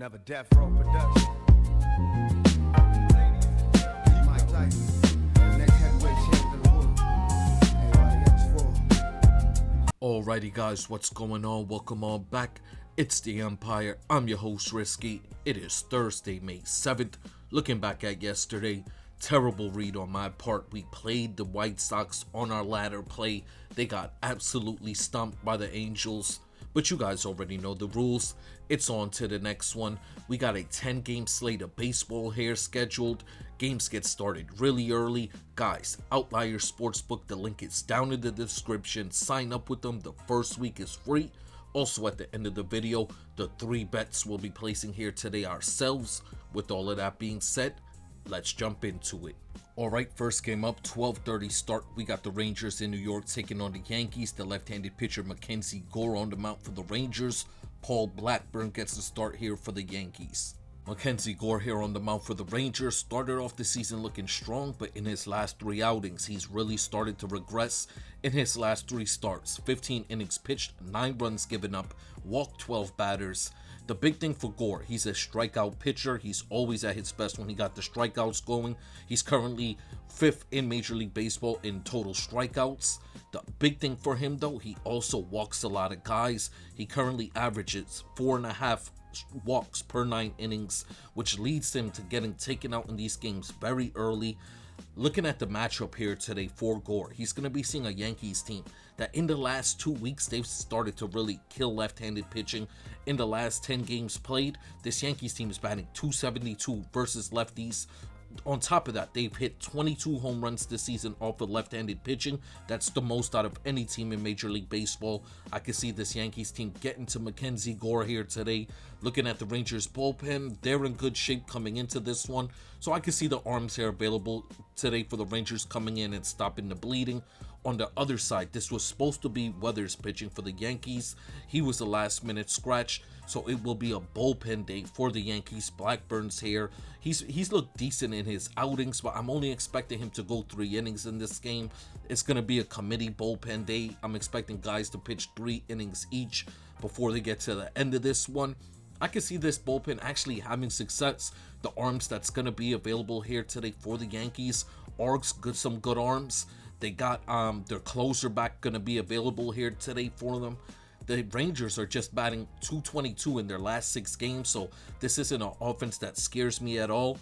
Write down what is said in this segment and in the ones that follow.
Never Death Row Production. Mike Tyson, next heavyweight champion of the world. Everybody else for. Alrighty guys, what's going on? Welcome on back. It's the Empire. I'm your host Risky. It is Thursday, May 7th. Looking back at yesterday, terrible read on my part. We played the White Sox on our ladder play. They got absolutely stomped by the Angels. But you guys already know the rules. It's on to the next one. We got a 10-game slate of baseball here scheduled. Games get started really early. Guys, Outlier Sportsbook, the link is down in the description. Sign up with them. The first week is free. Also at the end of the video, the 3 bets we'll be placing here today ourselves. With all of that being said, let's jump into it. Alright, first game up, 12:30 start. We got the Rangers in New York taking on the Yankees. The left-handed pitcher Mackenzie Gore on the mound for the Rangers. Paul Blackburn gets the start here for the Yankees. Mackenzie Gore here on the mound for the Rangers. Started off the season looking strong, but in his last 3 outings, he's really started to regress. In his last 3 starts, 15 innings pitched, 9 runs given up, walked 12 batters. The big thing for Gore, he's a strikeout pitcher. He's always at his best when he got the strikeouts going. He's currently 5th in Major League Baseball in total strikeouts. The big thing for him though, he also walks a lot of guys. He currently averages 4.5 walks per 9 innings, which leads him to getting taken out in these games very early. Looking at the matchup here today for Gore, he's going to be seeing a Yankees team that in the last 2 weeks, they've started to really kill left-handed pitching. In the last 10 games played, this Yankees team is batting .272 versus lefties. On top of that, they've hit 22 home runs this season off of left-handed pitching. That's the most out of any team in Major League Baseball. I can see this Yankees team getting to Mackenzie Gore here today. Looking at the Rangers bullpen, they're in good shape coming into this one. So I can see the arms here available today for the Rangers coming in and stopping the bleeding. On the other side, this was supposed to be Weathers pitching for the Yankees. He was a last-minute scratch, so it will be a bullpen day for the Yankees. Blackburn's here. He's looked decent in his outings, but I'm only expecting him to go 3 innings in this game. It's going to be a committee bullpen day. I'm expecting guys to pitch 3 innings each before they get to the end of this one. I can see this bullpen actually having success. The arms that's going to be available here today for the Yankees are some good arms. They got their closer back going to be available here today for them. The Rangers are just batting .222 in their last 6 games, so this isn't an offense that scares me at all.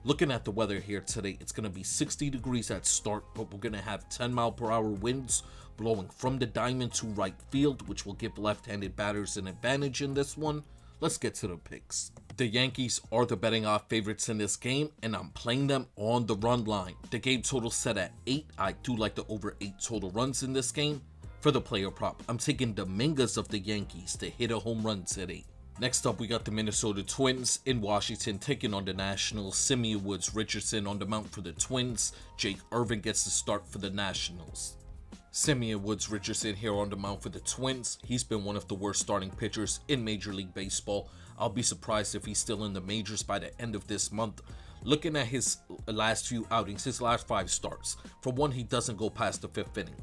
Looking at the weather here today, it's going to be 60 degrees at start, but we're going to have 10-mile-per-hour winds blowing from the diamond to right field, which will give left-handed batters an advantage in this one. Let's get to the picks. The Yankees are the betting off favorites in this game, and I'm playing them on the run line. The game total set at 8. I do like the over 8 total runs in this game. For the player prop, I'm taking Dominguez of the Yankees to hit a home run today. Next up, we got the Minnesota Twins in Washington taking on the Nationals. Simeon Woods Richardson on the mound for the Twins. Jake Irvin gets the start for the Nationals. Simeon Woods Richardson here on the mound for the Twins. He's been one of the worst starting pitchers in Major League Baseball. I'll be surprised if he's still in the majors by the end of this month. Looking at his last few outings, his last 5 starts, for one, he doesn't go past the 5th inning.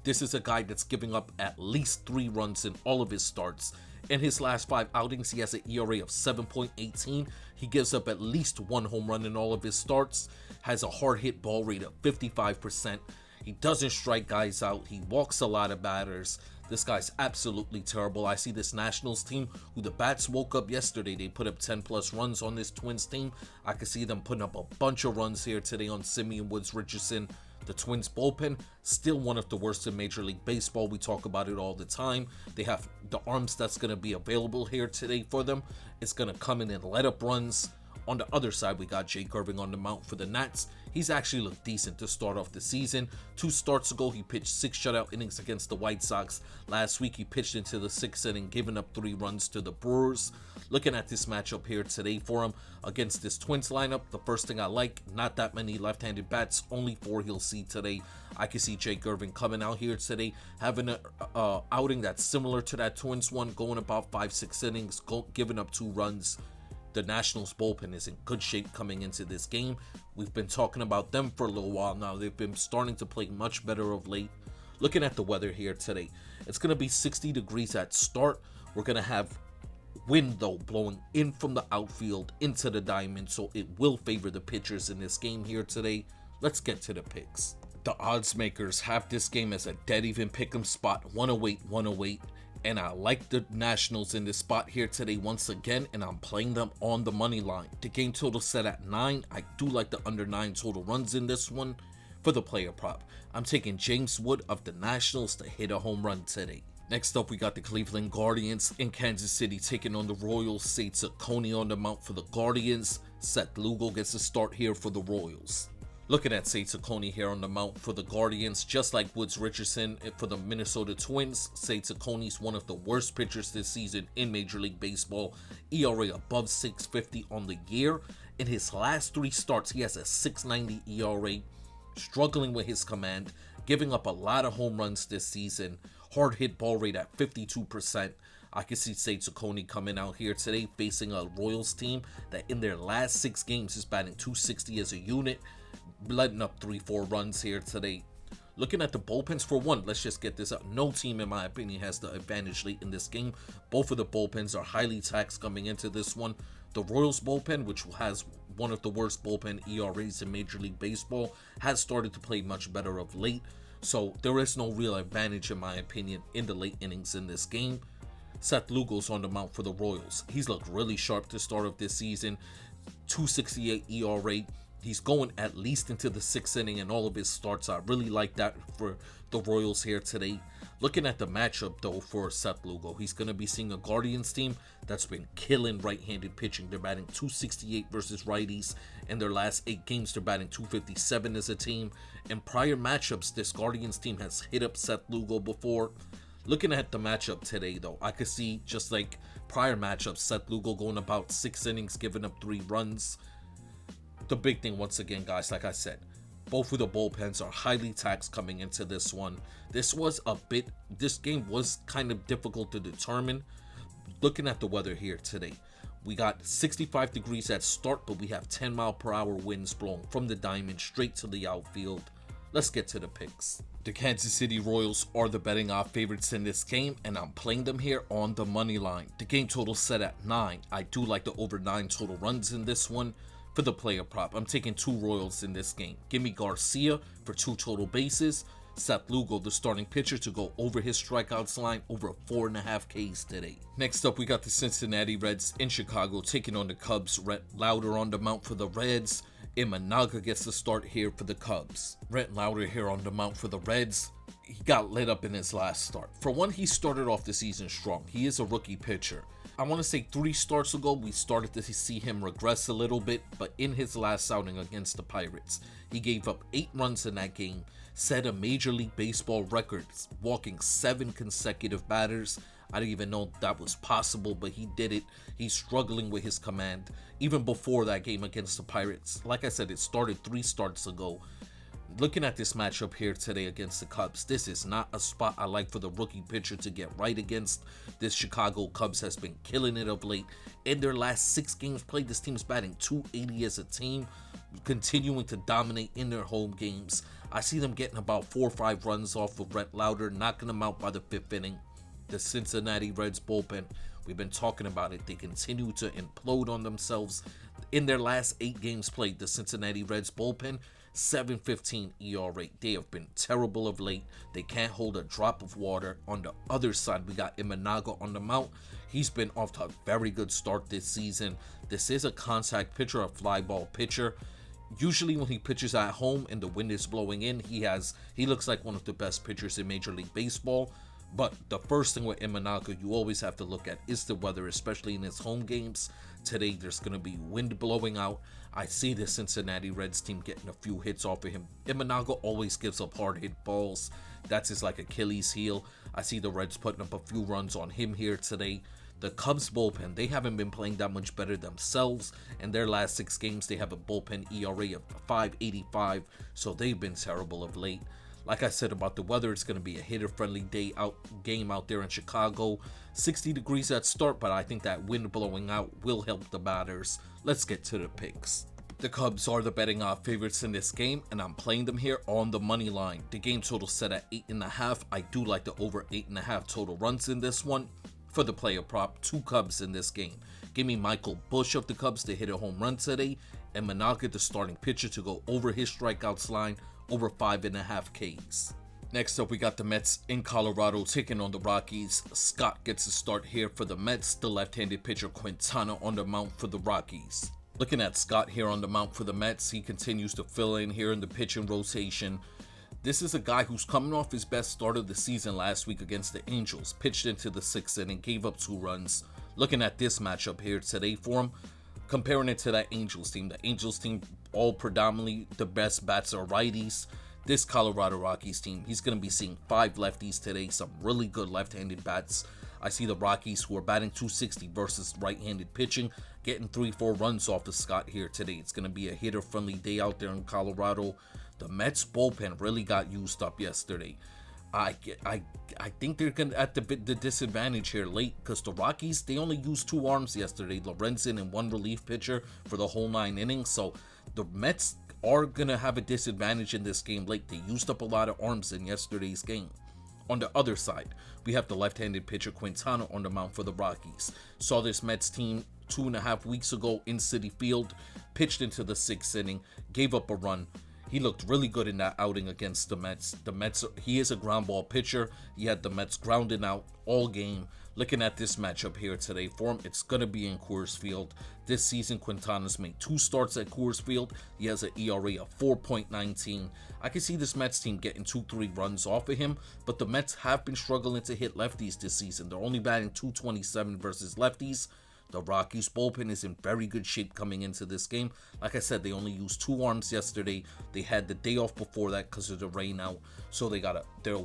This is a guy that's giving up at least 3 runs in all of his starts. In his last 5 outings, he has an ERA of 7.18. He gives up at least 1 home run in all of his starts. Has a hard hit ball rate of 55%. He doesn't strike guys out. He walks a lot of batters. This guy's absolutely terrible. I see this Nationals team, who the bats woke up yesterday. They put up 10+ runs on this Twins team. I can see them putting up a bunch of runs here today on Simeon Woods Richardson. The Twins bullpen, still one of the worst in Major League Baseball. We talk about it all the time. They have the arms that's going to be available here today for them. It's going to come in and let up runs. On the other side, we got Jake Irvin on the mound for the Nats. He's actually looked decent to start off the season. 2 starts ago, he pitched 6 shutout innings against the White Sox. Last week, he pitched into the 6th inning, giving up 3 runs to the Brewers. Looking at this matchup here today for him against this Twins lineup, the first thing I like, not that many left-handed bats, only 4 he'll see today. I can see Jake Irvin coming out here today, having an outing that's similar to that Twins one, going about 5-6 innings, giving up 2 runs. The Nationals bullpen is in good shape coming into this game. We've been talking about them for a little while now. They've been starting to play much better of late. Looking at the weather here today, it's going to be 60 degrees at start. We're going to have Wind though blowing in from the outfield into the diamond, so it will favor the pitchers in this game here today. Let's get to the picks. The odds makers have this game as a dead even pick'em spot, 108, and I like the Nationals in this spot here today once again, and I'm playing them on the money line. The game total set at 9. I do like the under 9 total runs in this one. For the player prop, I'm taking James Wood of the Nationals to hit a home run today. Next up, we got the Cleveland Guardians in Kansas City taking on the Royals. Sade Ciccone on the mound for the Guardians. Seth Lugo gets a start here for the Royals. Looking at Sade Ciccone here on the mound for the Guardians, just like Woods Richardson for the Minnesota Twins, Sade Ciccone is one of the worst pitchers this season in Major League Baseball. ERA above 650 on the year. In his last 3 starts, he has a 690 ERA, struggling with his command, giving up a lot of home runs this season. Hard hit ball rate at 52%. I can see Sade Ciccone coming out here today facing a Royals team that in their last 6 games is batting .260 as a unit, letting up 3-4 runs here today. Looking at the bullpens, for one, let's just get this out. No team, in my opinion, has the advantage late in this game. Both of the bullpens are highly taxed coming into this one. The Royals bullpen, which has one of the worst bullpen ERAs in Major League Baseball, has started to play much better of late. So there is no real advantage, in my opinion, in the late innings in this game. Seth Lugo's on the mound for the Royals. He's looked really sharp to start of this season. .268 ERA. He's going at least into the 6th inning in all of his starts. I really like that for the Royals here today. Looking at the matchup though for Seth Lugo, he's going to be seeing a Guardians team that's been killing right-handed pitching. They're batting .268 versus righties. In their last 8 games, they're batting .257 as a team. In prior matchups, this Guardians team has hit up Seth Lugo before. Looking at the matchup today though, I could see, just like prior matchups, Seth Lugo going about 6 innings, giving up 3 runs. The big thing once again, guys, like I said, both of the bullpens are highly taxed coming into this one. This game was kind of difficult to determine. Looking at the weather here today, we got 65 degrees at start, but we have 10-mile-per-hour winds blowing from the diamond straight to the outfield. Let's get to the picks. The Kansas City Royals are the betting odds favorites in this game, and I'm playing them here on the money line. The game total set at 9. I do like the over 9 total runs in this one. For the player prop, I'm taking 2 Royals in this game. Give me Garcia for 2 total bases. Seth Lugo, the starting pitcher, to go over his strikeouts line, over 4.5 Ks today. Next up, we got the Cincinnati Reds in Chicago taking on the Cubs. Rhett Lauder on the mount for the Reds. Imanaga gets the start here for the Cubs. Rhett Lauder here on the mount for the Reds. He got lit up in his last start. For one, he started off the season strong. He is a rookie pitcher. I want to say 3 starts ago, we started to see him regress a little bit, but in his last outing against the Pirates, he gave up 8 runs in that game, set a Major League Baseball record, walking 7 consecutive batters. I didn't even know that was possible, but he did it. He's struggling with his command, even before that game against the Pirates. Like I said, it started 3 starts ago. Looking at this matchup here today against the Cubs, this is not a spot I like for the rookie pitcher to get right against. This Chicago Cubs has been killing it of late. In their last 6 games played, this team's batting .280 as a team, continuing to dominate in their home games. I see them getting about 4 or 5 runs off of Rhett Lauder, knocking them out by the 5th inning. The Cincinnati Reds bullpen, we've been talking about it. They continue to implode on themselves. In their last 8 games played, the Cincinnati Reds bullpen, 7.15 ERA. They have been terrible of late. They can't hold a drop of water. On the other side, we got Imanaga on the mount. He's been off to a very good start this season. This is a contact pitcher, a fly ball pitcher. Usually when he pitches at home and the wind is blowing in, he looks like one of the best pitchers in Major League Baseball. But the first thing with Imanaga you always have to look at is the weather, especially in his home games. Today there's going to be wind blowing out. I see the Cincinnati Reds team getting a few hits off of him. Imanaga always gives up hard hit balls. That's his Achilles heel. I see the Reds putting up a few runs on him here today. The Cubs bullpen, they haven't been playing that much better themselves. In their last 6 games, they have a bullpen ERA of 5.85, so they've been terrible of late. Like I said about the weather, it's going to be a hitter-friendly game out there in Chicago. 60 degrees at start, but I think that wind blowing out will help the batters. Let's get to the picks. The Cubs are the betting odds favorites in this game, and I'm playing them here on the money line. The game total set at 8.5. I do like the over 8.5 total runs in this one. For the player prop, 2 Cubs in this game. Give me Michael Busch of the Cubs to hit a home run today, and Managa, the starting pitcher, to go over his strikeouts line, over 5.5 Ks. Next up, we got the Mets in Colorado taking on the Rockies. Scott gets a start here for the Mets. The left-handed pitcher Quintana on the mound for the Rockies. Looking at Scott here on the mound for the Mets, he continues to fill in here in the pitching rotation. This is a guy who's coming off his best start of the season last week against the Angels. Pitched into the 6th inning, gave up 2 runs. Looking at this matchup here today for him, comparing it to that Angels team. The Angels team, all predominantly the best bats are righties. This Colorado Rockies team, he's going to be seeing 5 lefties today, some really good left-handed bats. I see the Rockies, who are batting .260 versus right-handed pitching, getting 3-4 runs off of Scott here today. It's going to be a hitter-friendly day out there in Colorado. The Mets bullpen really got used up yesterday. I think they're going to at the disadvantage here late, because the Rockies, they only used 2 arms yesterday, Lorenzen and 1 relief pitcher for the whole 9 innings. So the Mets are going to have a disadvantage in this game late. They used up a lot of arms in yesterday's game. On the other side, we have the left-handed pitcher Quintana on the mound for the Rockies. Saw this Mets team 2.5 weeks ago in Citi Field, pitched into the 6th inning, gave up a run. He looked really good in that outing against the Mets. He is a ground ball pitcher. He had the Mets grounding out all game. Looking at this matchup here today for him, it's going to be in Coors Field. This season, Quintana's made 2 starts at Coors Field. He has an ERA of 4.19. I can see this Mets team getting 2-3 runs off of him, but the Mets have been struggling to hit lefties this season. They're only batting .227 versus lefties. The Rockies bullpen is in very good shape coming into this game. Like I said, they only used 2 arms yesterday. They had the day off before that because of the rain out. So they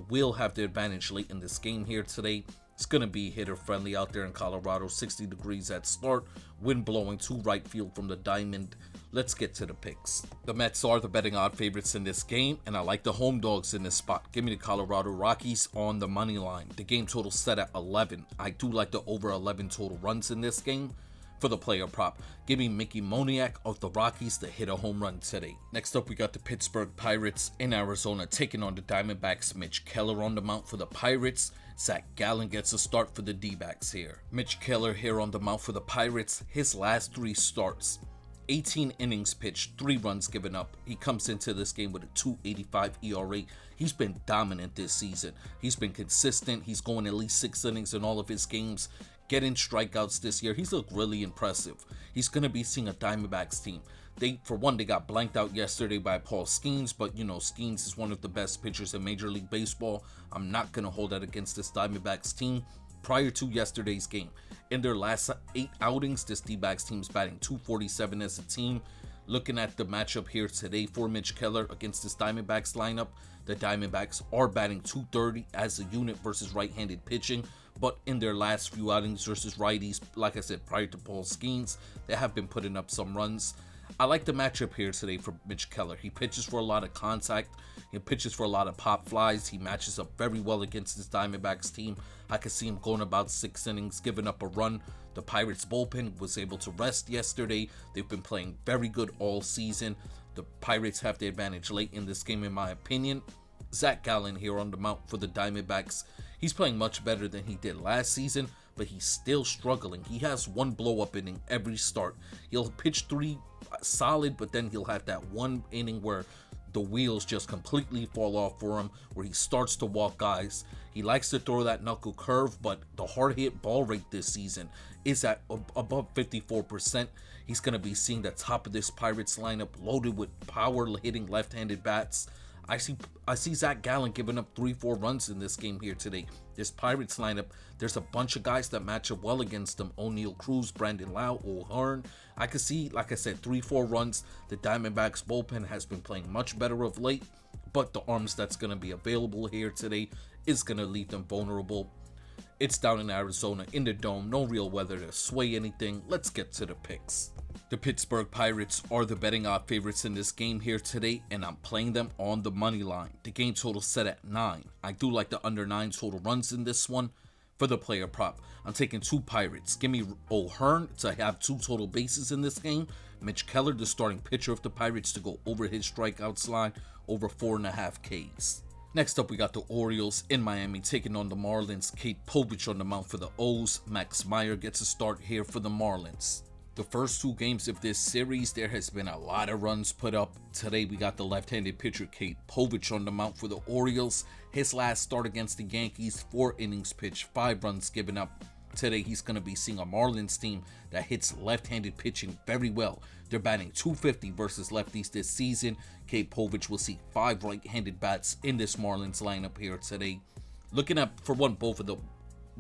will have the advantage late in this game here today. It's going to be hitter friendly out there in Colorado. 60 degrees at start. Wind blowing to right field from the diamond. Let's get to the picks. The Mets are the betting odd favorites in this game, and I like the home dogs in this spot. Give me the Colorado Rockies on the money line. The game total set at 11. I do like the over 11 total runs in this game. For the player prop, give me Mickey Moniak of the Rockies to hit a home run today. Next up, we got the Pittsburgh Pirates in Arizona taking on the Diamondbacks. Mitch Keller on the mound for the Pirates. Zach Gallen gets a start for the D-backs here. Mitch Keller here on the mound for the Pirates. His last 3 starts, 18 innings pitched, 3 runs given up. He comes into this game with a .285 ERA. He's been dominant this season. He's been consistent. He's going at least 6 innings in all of his games, getting strikeouts this year. He's looked really impressive. He's going to be seeing a Diamondbacks team. They got blanked out yesterday by Paul Skeens, but you know, Skeens is one of the best pitchers in Major League Baseball. I'm not going to hold that against this Diamondbacks team. Prior to yesterday's game, in their last 8 outings, this D-backs team is batting .247 as a team. Looking at the matchup here today for Mitch Keller against this Diamondbacks lineup, the Diamondbacks are batting .230 as a unit versus right-handed pitching, but in their last few outings versus righties, like I said, prior to Paul Skeens, they have been putting up some runs. I like the matchup here today for Mitch Keller. He pitches for a lot of contact. He pitches for a lot of pop flies. He matches up very well against this Diamondbacks team. I could see him going about 6 innings, giving up a run. The Pirates bullpen was able to rest yesterday. They've been playing very good all season. The Pirates have the advantage late in this game, in my opinion. Zach Gallen here on the mound for the Diamondbacks. He's playing much better than he did last season, but he's still struggling. He has 1 blow-up inning every start. He'll pitch 3 solid, but then he'll have that 1 inning where the wheels just completely fall off for him, where he starts to walk guys. He likes to throw that knuckle curve, but the hard hit ball rate this season is at above 54%. He's going to be seeing the top of this Pirates lineup loaded with power hitting left-handed bats. I see Zach Gallen giving up 3-4 runs in this game here today. This Pirates lineup, there's a bunch of guys that match up well against them. O'Neal Cruz, Brandon Lau, O'Hearn. I could see, like I said, 3-4 runs. The Diamondbacks bullpen has been playing much better of late, but the arms that's going to be available here today is going to leave them vulnerable. It's down in Arizona in the dome. No real weather to sway anything. Let's get to the picks. The Pittsburgh Pirates are the betting odd favorites in this game here today, and I'm playing them on the money line. The game total set at 9. I do like the under 9 total runs in this one. For the player prop, I'm taking 2 Pirates. Give me O'Hearn to have 2 total bases in this game. Mitch Keller, the starting pitcher of the Pirates, to go over his strikeouts line, over 4.5 Ks. Next up, we got the Orioles in Miami taking on the Marlins. Kate Povich on the mound for the O's. Max Meyer gets a start here for the Marlins. The first two games of this series, there has been a lot of runs put up. Today, we got the left-handed pitcher Kate Povich on the mound for the Orioles. His last start against the Yankees, 4 innings pitched, 5 runs given up. Today, he's going to be seeing a Marlins team that hits left-handed pitching very well. They're batting .250 versus lefties this season. Kate Povich will see 5 right-handed bats in this Marlins lineup here today. Looking at, for one, both of the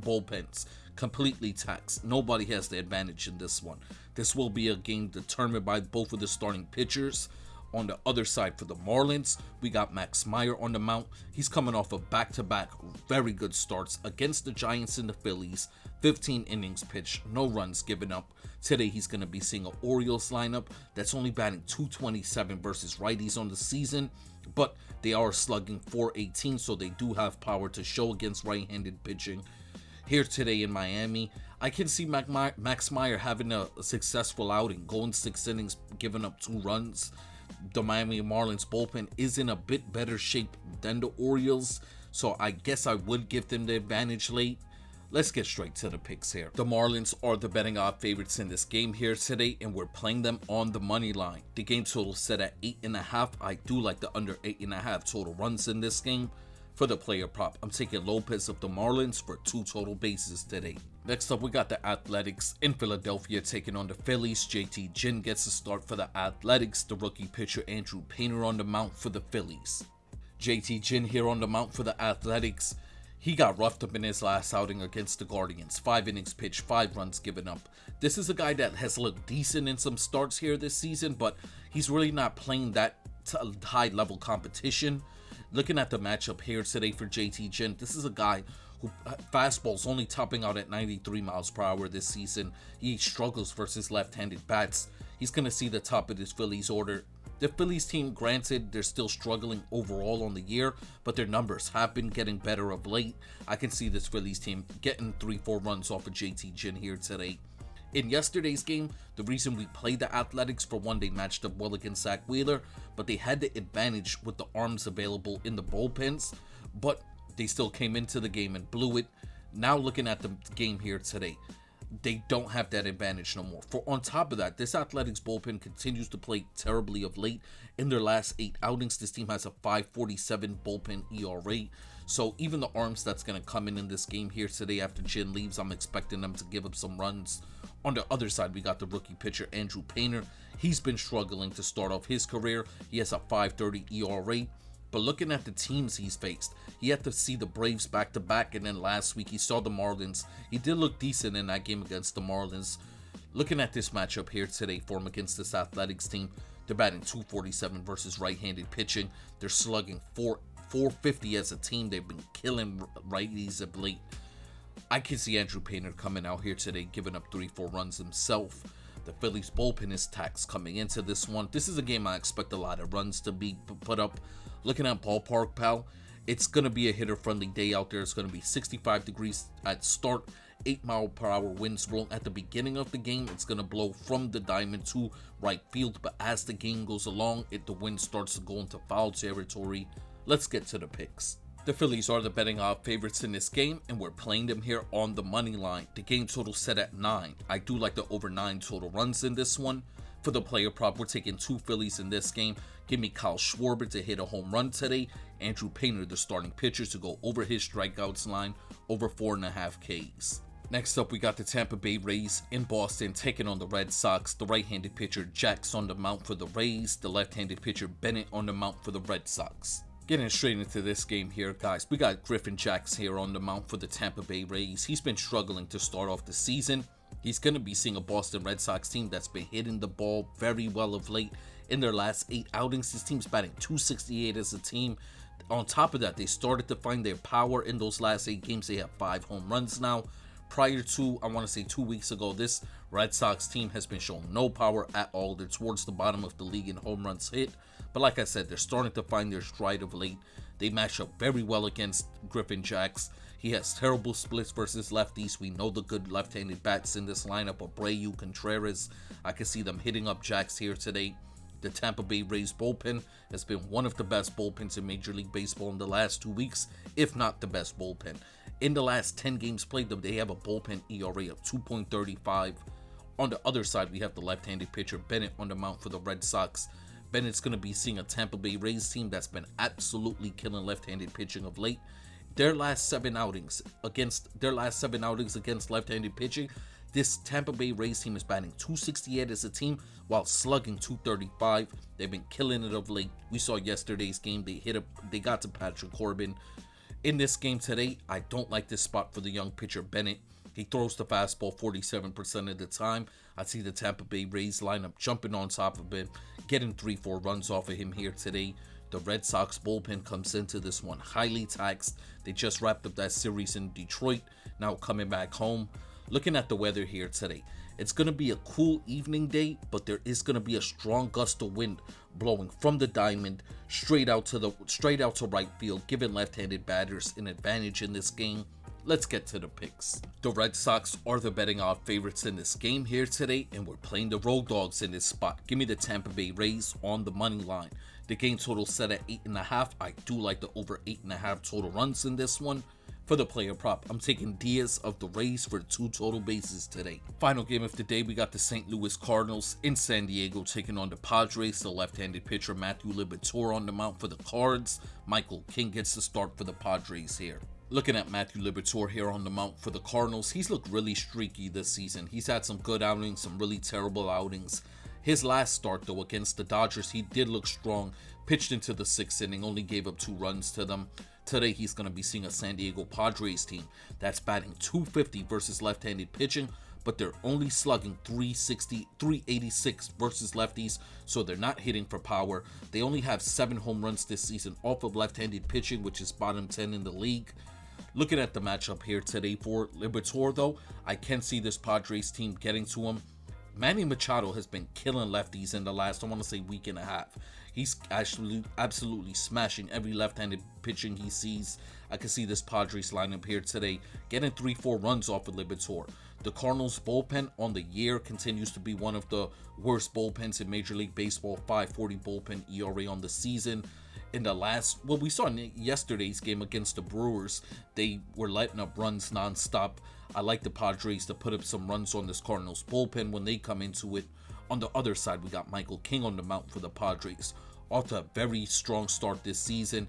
bullpens, completely taxed. Nobody has the advantage in this one. This will be a game determined by both of the starting pitchers. On the other side for the Marlins, we got Max Meyer on the mound. He's coming off of back-to-back very good starts against the Giants and the Phillies. 15 innings pitched, no runs given up. Today he's going to be seeing an Orioles lineup that's only batting .227 versus righties on the season, but they are slugging .418, so they do have power to show against right-handed pitching. Here today in Miami, I can see Max Meyer having a successful outing, going 6 innings, giving up 2 runs. The Miami Marlins bullpen is in a bit better shape than the Orioles, so I guess I would give them the advantage late. Let's get straight to the picks here. The Marlins are the betting odd favorites in this game here today, and we're playing them on the money line. The game total set at 8.5. I do like the under 8.5 total runs in this game. For the player prop, I'm taking Lopez of the Marlins for 2 total bases today. Next up, we got the Athletics in Philadelphia taking on the Phillies. JT Ginn gets a start for the Athletics. The rookie pitcher Andrew Painter on the mound for the Phillies. JT Ginn here on the mound for the Athletics. He got roughed up in his last outing against the Guardians. 5 innings pitched, 5 runs given up. This is a guy that has looked decent in some starts here this season, but he's really not playing that high-level competition. Looking at the matchup here today for JT Ginn, this is a guy who fastball's only topping out at 93 miles per hour this season. He struggles versus left-handed bats. He's going to see the top of this Phillies order. The Phillies team, granted, they're still struggling overall on the year, but their numbers have been getting better of late. I can see this Phillies team getting 3-4 runs off of JT Ginn here today. In yesterday's game, the reason we played the Athletics, for one, they matched up well against Zach Wheeler, but they had the advantage with the arms available in the bullpens, but they still came into the game and blew it. Now looking at the game here today, they don't have that advantage no more. For on top of that, this Athletics bullpen continues to play terribly of late. In their last 8 outings, this team has a 5.47 bullpen ERA. So even the arms that's going to come in this game here today after Ginn leaves, I'm expecting them to give up some runs. On the other side, we got the rookie pitcher Andrew Painter. He's been struggling to start off his career. He has a 5.30 ERA. But looking at the teams he's faced, he had to see the Braves back-to-back, and then last week he saw the Marlins. He did look decent in that game against the Marlins. Looking at this matchup here today for him against this Athletics team, they're batting .247 versus right-handed pitching. They're slugging .450 as a team. They've been killing righties of late. I can see Andrew Painter coming out here today, giving up 3-4 runs himself. The Phillies bullpen is taxed coming into this one. This is a game I expect a lot of runs to be put up. Looking at Ballpark Pal, it's going to be a hitter-friendly day out there. It's going to be 65 degrees at start, 8-mile-per-hour winds blowing at the beginning of the game. It's going to blow from the diamond to right field, but as the game goes along, the wind starts to go into foul territory. Let's get to the picks. The Phillies are the betting odd favorites in this game, and we're playing them here on the money line. The game total set at 9. I do like the over 9 total runs in this one. For the player prop, we're taking 2 Phillies in this game. Give me Kyle Schwarber to hit a home run today. Andrew Painter, the starting pitcher, to go over his strikeouts line, over 4.5 Ks. Next up, we got the Tampa Bay Rays in Boston taking on the Red Sox. The right-handed pitcher Jax on the mound for the Rays. The left-handed pitcher Bennett on the mound for the Red Sox. Getting straight into this game here, guys. We got Griffin Jax here on the mound for the Tampa Bay Rays. He's been struggling to start off the season. He's going to be seeing a Boston Red Sox team that's been hitting the ball very well of late. In their last 8 outings, this team's batting .268 as a team. On top of that, they started to find their power in those last 8 games. They have 5 home runs now. Prior to, I want to say 2 weeks ago, this Red Sox team has been showing no power at all. They're towards the bottom of the league in home runs hit. But like I said, they're starting to find their stride of late. They match up very well against Griffin Jax. He has terrible splits versus lefties. We know the good left-handed bats in this lineup, Abreu, Contreras. I can see them hitting up Jax here today. The Tampa Bay Rays bullpen has been one of the best bullpens in Major League Baseball in the last 2 weeks, if not the best bullpen. In the last 10 games played, they have a bullpen ERA of 2.35. On the other side, we have the left-handed pitcher Bennett on the mound for the Red Sox. Bennett's going to be seeing a Tampa Bay Rays team that's been absolutely killing left-handed pitching of late. Their last 7 outings against left-handed pitching, this Tampa Bay Rays team is batting .268 as a team while slugging .235. They've been killing it of late. We saw yesterday's game. They got to Patrick Corbin. In this game today, I don't like this spot for the young pitcher Bennett. He throws the fastball 47% of the time. I see the Tampa Bay Rays lineup jumping on top of him, getting 3-4 runs off of him here today. The Red Sox bullpen comes into this one highly taxed. They just wrapped up that series in Detroit, now coming back home. Looking at the weather here today, it's going to be a cool evening day, but there is going to be a strong gust of wind blowing from the diamond straight out to right field, giving left-handed batters an advantage in this game. Let's get to the picks. The Red Sox are the betting odds favorites in this game here today, and we're playing the road dogs in this spot. Give me the Tampa Bay Rays on the money line. The game total set at 8.5. I do like the over 8.5 total runs in this one. For the player prop, I'm taking Diaz of the Rays for 2 total bases today. Final game of the day, we got the St. Louis Cardinals in San Diego taking on the Padres. The left-handed pitcher Matthew Liberatore on the mound for the Cards. Michael King gets the start for the Padres here. Looking at Matthew Liberatore here on the mound for the Cardinals, he's looked really streaky this season. He's had some good outings, some really terrible outings. His last start, though, against the Dodgers, he did look strong. Pitched into the 6th inning, only gave up 2 runs to them. Today, he's going to be seeing a San Diego Padres team that's batting .250 versus left-handed pitching, but they're only slugging .386 versus lefties, so they're not hitting for power. They only have 7 home runs this season off of left-handed pitching, which is bottom 10 in the league. Looking at the matchup here today for Liberatore, though, I can see this Padres team getting to him. Manny Machado has been killing lefties in the last, I want to say, week and a half. He's actually absolutely smashing every left-handed pitching he sees. I can see this Padres lineup here today getting 3-4 runs off of Liberatore. The Cardinals bullpen on the year continues to be one of the worst bullpens in Major League Baseball. 5.40 bullpen ERA on the season. In the last, well, we saw in yesterday's game against the Brewers, they were letting up runs nonstop. I like the Padres to put up some runs on this Cardinals bullpen when they come into it. On the other side, we got Michael King on the mound for the Padres. Off to a very strong start this season.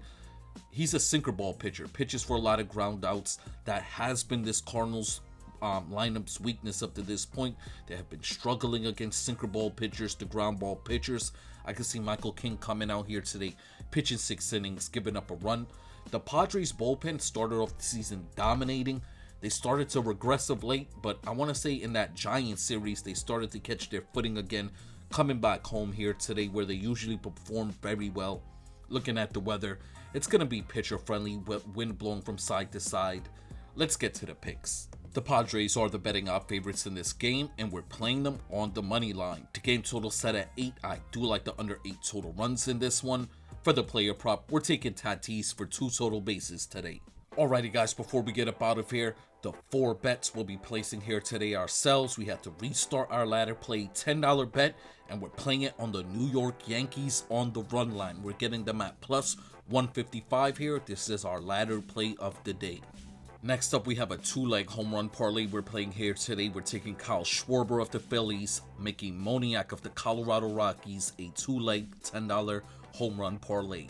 He's a sinker ball pitcher, pitches for a lot of ground outs. That has been this Cardinals lineup's weakness up to this point. They have been struggling against sinker ball pitchers to ground ball pitchers. I can see Michael King coming out here today, pitching 6 innings, giving up a run. The Padres bullpen started off the season dominating. They started to regress of late, but I want to say in that Giants series, they started to catch their footing again, coming back home here today where they usually perform very well. Looking at the weather, it's going to be pitcher friendly, wind blowing from side to side. Let's get to the picks. The Padres are the betting odds favorites in this game, and we're playing them on the money line. The game total set at 8. I do like the under 8 total runs in this one. For the player prop, we're taking Tatis for 2 total bases today. Alrighty guys, before we get up out of here, the 4 bets we'll be placing here today ourselves. We have to restart our ladder play $10 bet, and we're playing it on the New York Yankees on the run line. We're getting them at plus 155 here. This is our ladder play of the day. Next up, we have a 2-leg home run parlay we're playing here today. We're taking Kyle Schwarber of the Phillies, making Moniak of the Colorado Rockies a 2-leg $10 home run parlay.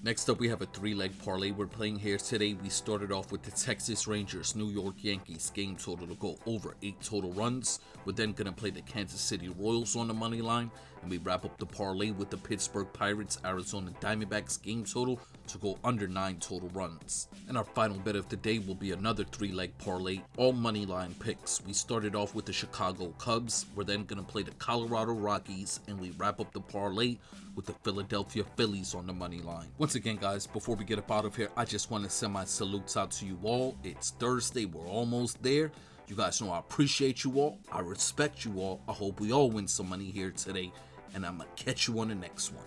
Next up, we have a 3-leg parlay we're playing here today. We started off with the Texas Rangers New York Yankees game total to go over 8 total runs. We're then going to play the Kansas City Royals on the money line, and we wrap up the parlay with the Pittsburgh Pirates Arizona Diamondbacks game total to go under 9 total runs. And our final bet of the day will be another 3-leg parlay, all money line picks. We started off with the Chicago Cubs. We're then going to play the Colorado Rockies, and we wrap up the parlay with the Philadelphia Phillies on the money line. Once again guys, before we get up out of here, I just want to send my salutes out to you all. It's Thursday, we're almost there. You guys know I appreciate you all, I respect you all. I hope we all win some money here today, and I'm gonna catch you on the next one.